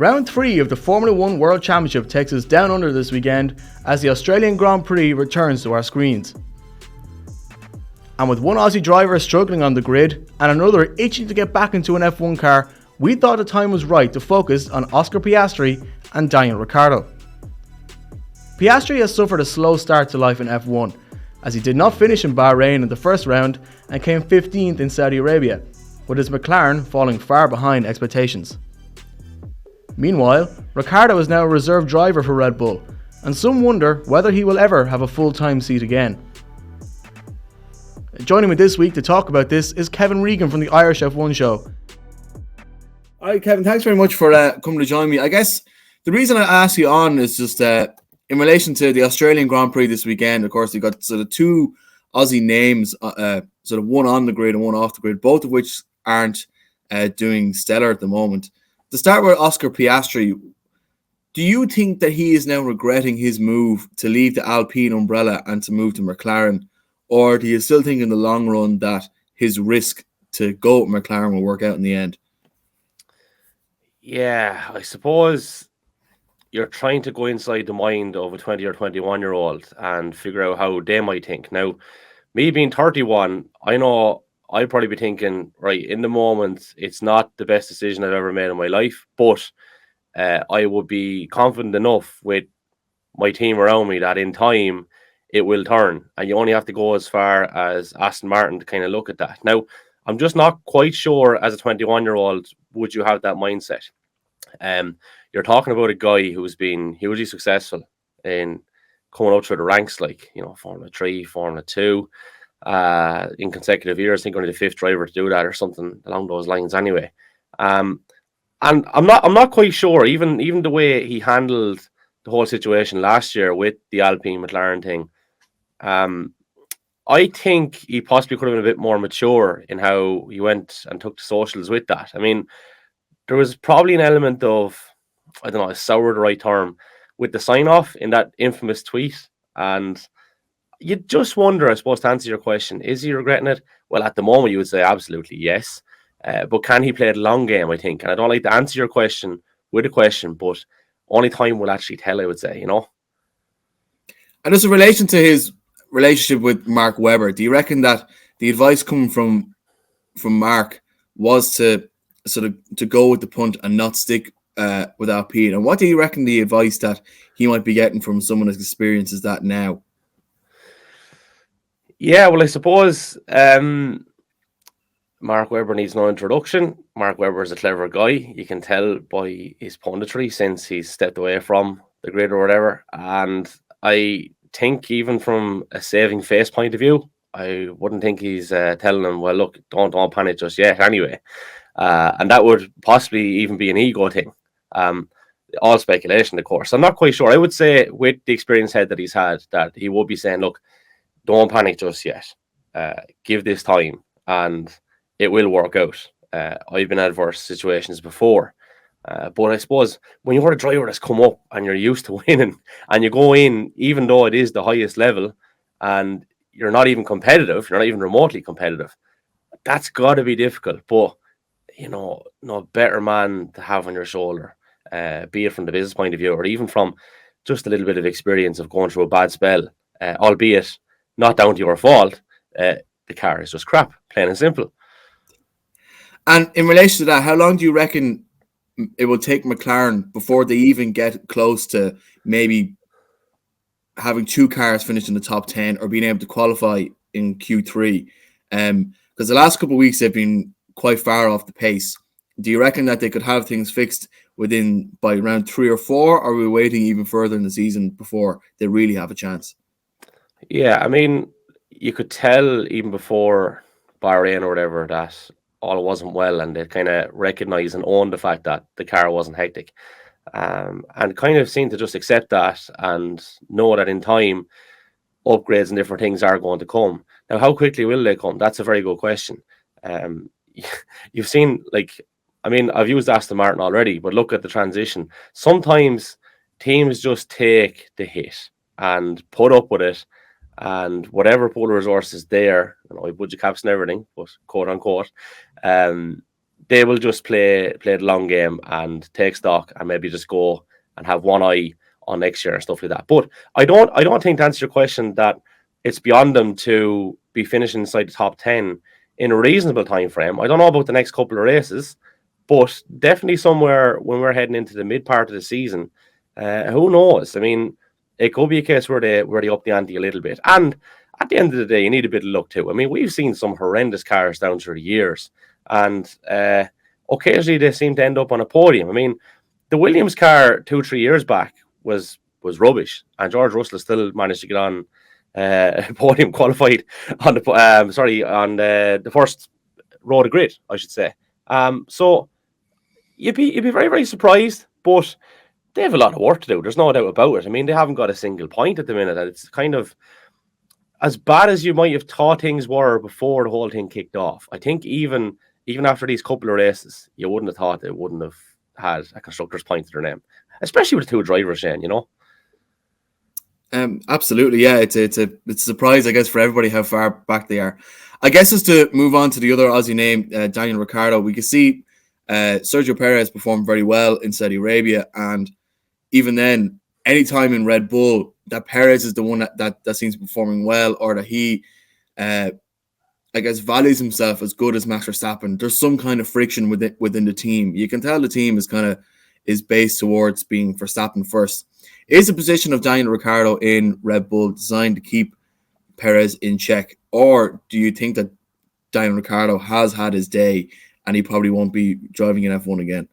Round 3 of the Formula 1 World Championship takes us down under this weekend as the Australian Grand Prix returns to our screens. And with one Aussie driver struggling on the grid and another itching to get back into an F1 car, we thought the time was right to focus on Oscar Piastri and Daniel Ricciardo. Piastri has suffered a slow start to life in F1, as he did not finish in Bahrain in the first round and came 15th in Saudi Arabia, with his McLaren falling far behind expectations. Meanwhile, Ricciardo is now a reserve driver for Red Bull, and some wonder whether he will ever have a full-time seat again. Joining me this week to talk about this is Kevin Regan from the Irish F1 Show. Alright Kevin, thanks very much for coming to join me. I guess the reason I asked you on is just in relation to the Australian Grand Prix this weekend. Of course, you've got sort of two Aussie names, sort of one on the grid and one off the grid, both of which aren't doing stellar at the moment. To start with Oscar Piastri, do you think that he is now regretting his move to leave the Alpine umbrella and to move to McLaren? Or do you still think in the long run that his risk to go with McLaren will work out in the end? Yeah, I suppose you're trying to go inside the mind of a 20 or 21-year-old and figure out how they might think. Now, me being 31, I know I'd probably be thinking, right, in the moment, it's not the best decision I've ever made in my life, but I would be confident enough with my team around me that in time, it will turn. And you only have to go as far as Aston Martin to kind of look at that. Now, I'm just not quite sure as a 21-year-old, would you have that mindset? You're talking about a guy who's been hugely successful in coming up through the ranks, like, Formula 3, Formula 2, in consecutive years. I think only the fifth driver to do that or something along those lines anyway. And I'm not quite sure, even the way he handled the whole situation last year with the Alpine McLaren thing. I think he possibly could have been a bit more mature in how he went and took the socials with that. I mean, there was probably an element of, I don't know, sour the right term, with the sign-off in that infamous tweet. And you just wonder, I suppose, to answer your question, is he regretting it? Well, at the moment, you would say absolutely yes. But can he play the long game, I think? And I don't like to answer your question with a question, but only time will actually tell, I would say, And as a relation to his relationship with Mark Webber, do you reckon that the advice coming from Mark was to sort of to go with the punt and not stick with Alpine? And what do you reckon the advice that he might be getting from someone as experienced as that now? Yeah, well, I suppose Mark Webber needs no introduction. Mark Webber is a clever guy. You can tell by his punditry since he's stepped away from the grid or whatever. And I think even from a saving face point of view, I wouldn't think he's telling them, well, look, don't panic just yet anyway. And that would possibly even be an ego thing. All speculation, of course. I'm not quite sure. I would say with the experience head that he's had, that he would be saying, look, don't panic just yet. Give this time and it will work out. I've been in adverse situations before. But I suppose when you're a driver that's come up and you're used to winning and you go in, even though it is the highest level and you're not even competitive, you're not even remotely competitive, that's got to be difficult. But, no better man to have on your shoulder, be it from the business point of view or even from just a little bit of experience of going through a bad spell, albeit not down to your fault. The car is just crap, plain and simple. And in relation to that, how long do you reckon it will take McLaren before they even get close to maybe having two cars finished in the top 10 or being able to qualify in Q3? Because the last couple of weeks they've been quite far off the pace. Do you reckon that they could have things fixed by round 3 or 4, or are we waiting even further in the season before they really have a chance? Yeah, I mean, you could tell even before Bahrain or whatever that all wasn't well, and they kind of recognize and own the fact that the car wasn't hectic, and kind of seem to just accept that and know that in time upgrades and different things are going to come. Now, how quickly will they come? That's a very good question. You've seen, I've used Aston Martin already, but look at the transition. Sometimes teams just take the hit and put up with it, and whatever pool resource is there, budget caps and everything, but quote unquote, they will just play the long game and take stock and maybe just go and have one eye on next year and stuff like that. But I don't think, to answer your question, that it's beyond them to be finishing inside the top 10 in a reasonable time frame. I don't know about the next couple of races, but definitely somewhere when we're heading into the mid part of the season. Who knows? I mean, it could be a case where they up the ante a little bit. And at the end of the day, you need a bit of luck too. I mean, we've seen some horrendous cars down through the years, and occasionally they seem to end up on a podium. I mean, the Williams car 2-3 years back was rubbish, and George Russell still managed to get on podium, qualified on the the first row of the grid, I should say. So you'd be very, very surprised, but they have a lot of work to do. There's no doubt about it. I mean, they haven't got a single point at the minute, and it's kind of as bad as you might have thought things were before the whole thing kicked off. I think even after these couple of races, you wouldn't have thought they wouldn't have had a constructor's point to their name, especially with the two drivers, Shane, you know? Absolutely, yeah. It's a surprise, I guess, for everybody how far back they are. I guess just to move on to the other Aussie name, Daniel Ricciardo, we can see Sergio Perez performed very well in Saudi Arabia, and even then, anytime in Red Bull that Perez is the one that seems to be performing well, or that he, I guess, values himself as good as Max Verstappen, there's some kind of friction within the team. You can tell the team is based towards being Verstappen first. Is the position of Daniel Ricciardo in Red Bull designed to keep Perez in check, or do you think that Daniel Ricciardo has had his day and he probably won't be driving in F1 again?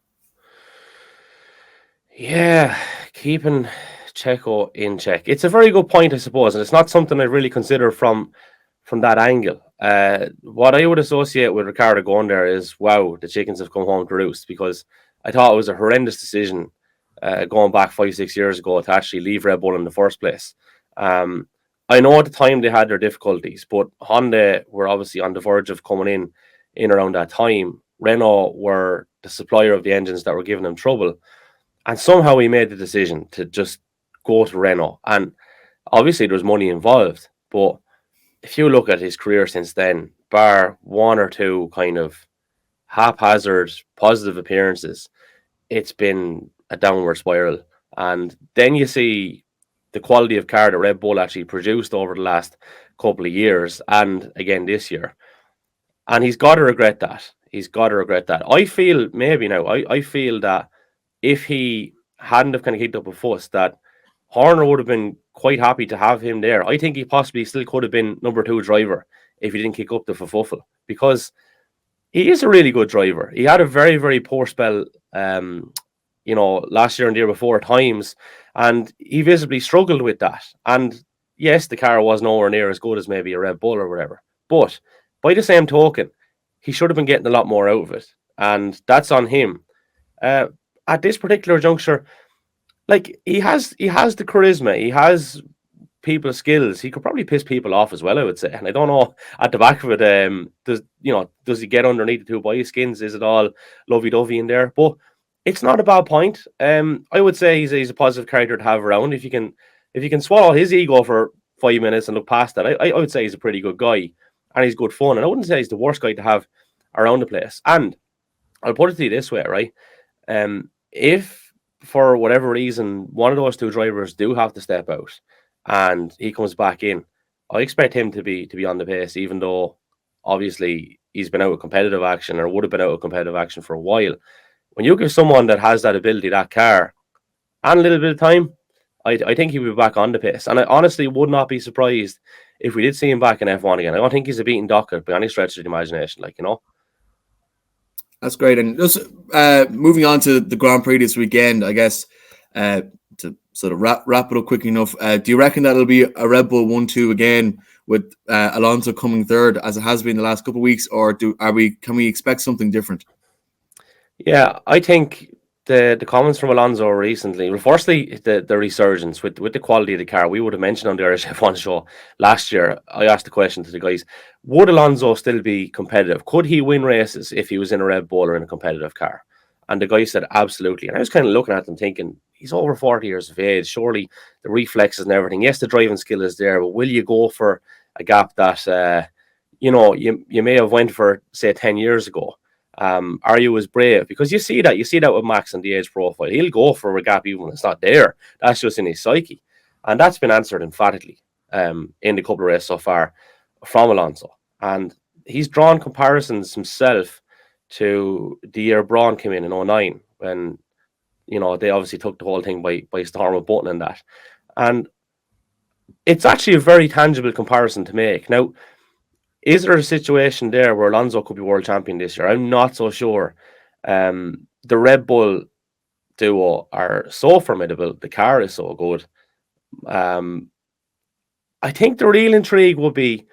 Yeah, keeping Checo in check. It's a very good point, I suppose, and it's not something I really consider from that angle. What I would associate with Ricciardo going there is, wow, the chickens have come home to roost, because I thought it was a horrendous decision going back 5-6 years ago to actually leave Red Bull in the first place. I know at the time they had their difficulties, but Honda were obviously on the verge of coming in around that time. Renault were the supplier of the engines that were giving them trouble. And somehow he made the decision to just go to Renault. And obviously there was money involved. But if you look at his career since then, bar one or two kind of haphazard positive appearances, it's been a downward spiral. And then you see the quality of car that Red Bull actually produced over the last couple of years, and again this year. And he's got to regret that. I feel maybe now, I feel that if he hadn't have kind of kicked up a fuss, that Horner would have been quite happy to have him there. I think he possibly still could have been number 2 driver if he didn't kick up the kerfuffle, because he is a really good driver. He had a very, very poor spell, last year and the year before at times, and he visibly struggled with that. And yes, the car was nowhere near as good as maybe a Red Bull or whatever. But by the same token, he should have been getting a lot more out of it, and that's on him. At this particular juncture, like he has the charisma, he has people skills. He could probably piss people off as well, I would say. And I don't know at the back of it, does he get underneath the two boys' skins? Is it all lovey-dovey in there? But it's not a bad point. I would say he's a positive character to have around. If you can swallow his ego for 5 minutes and look past that, I would say he's a pretty good guy, and he's good fun. And I wouldn't say he's the worst guy to have around the place. And I'll put it to you this way, right? If for whatever reason one of those two drivers do have to step out and he comes back in, I expect him to be on the pace, even though obviously he's been out of competitive action, or would have been out of competitive action for a while. When you give someone that has that ability, that car, and a little bit of time, I think he'll be back on the pace. And I honestly would not be surprised if we did see him back in F1 again. I don't think he's a beaten docket by any stretch of the imagination, That's great. And just moving on to the Grand Prix this weekend, I guess, to sort of wrap it up quick enough, do you reckon that it'll be a Red Bull 1-2 again with Alonso coming third, as it has been the last couple of weeks, or can we expect something different? Yeah, I think the comments from Alonso recently, well, firstly, the resurgence with the quality of the car. We would have mentioned on the Irish F1 show last year, I asked the question to the guys, would Alonso still be competitive? Could he win races if he was in a Red Bull or in a competitive car? And the guy said, absolutely. And I was kind of looking at them thinking, he's over 40 years of age. Surely the reflexes and everything. Yes, the driving skill is there, but will you go for a gap that, you may have went for, say, 10 years ago? Are you as brave? Because you see that with Max and the age profile. He'll go for a gap even when it's not there. That's just in his psyche. And that's been answered emphatically in the couple of races so far from Alonso. And he's drawn comparisons himself to the year Braun came in 2009 when, they obviously took the whole thing by storm with Button and that. And it's actually a very tangible comparison to make. Now, is there a situation there where Alonso could be world champion this year? I'm not so sure. The Red Bull duo are so formidable. The car is so good. I think the real intrigue will be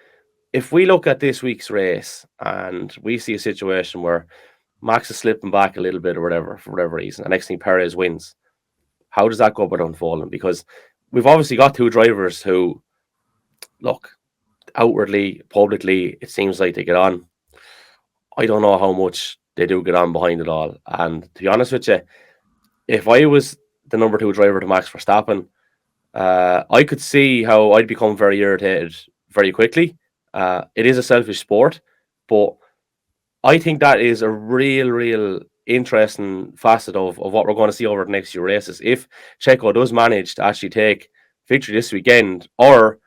if we look at this week's race and we see a situation where Max is slipping back a little bit or whatever, for whatever reason, and next thing Perez wins. How does that go about unfolding? Because we've obviously got two drivers who, look, outwardly, publicly, it seems like they get on. I don't know how much they do get on behind it all. And to be honest with you, if I was the number 2 driver to Max Verstappen, I could see how I'd become very irritated very quickly. It is a selfish sport, but I think that is a real interesting facet of what we're going to see over the next few races. If Checo does manage to actually take victory this weekend, or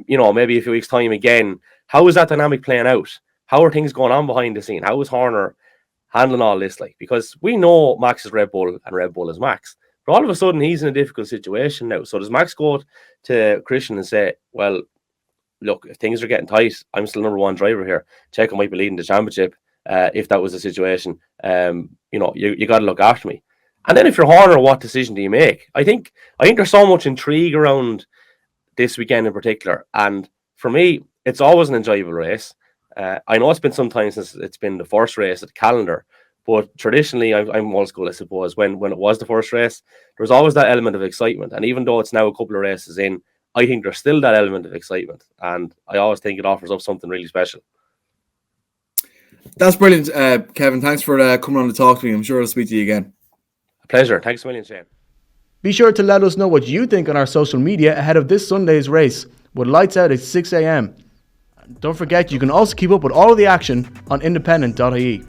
maybe a few weeks' time again, how is that dynamic playing out? How are things going on behind the scene? How is Horner handling all this? Because we know Max is Red Bull and Red Bull is Max. But all of a sudden, he's in a difficult situation now. So does Max go to Christian and say, well, look, if things are getting tight, I'm still number 1 driver here. Checo might be leading the championship. If that was the situation, you got to look after me. And then if you're Horner, what decision do you make? I think there's so much intrigue around this weekend in particular. And for me, it's always an enjoyable race. I know it's been some time since it's been the first race at the calendar, but traditionally, I'm old school, I suppose. When it was the first race, there was always that element of excitement. And even though it's now a couple of races in, I think there's still that element of excitement. And I always think it offers up something really special. That's brilliant, Kevin. Thanks for coming on to talk to me. I'm sure I'll speak to you again. A pleasure. Thanks a million, Shane. Be sure to let us know what you think on our social media ahead of this Sunday's race, with lights out at 6 a.m. Don't forget, you can also keep up with all of the action on independent.ie.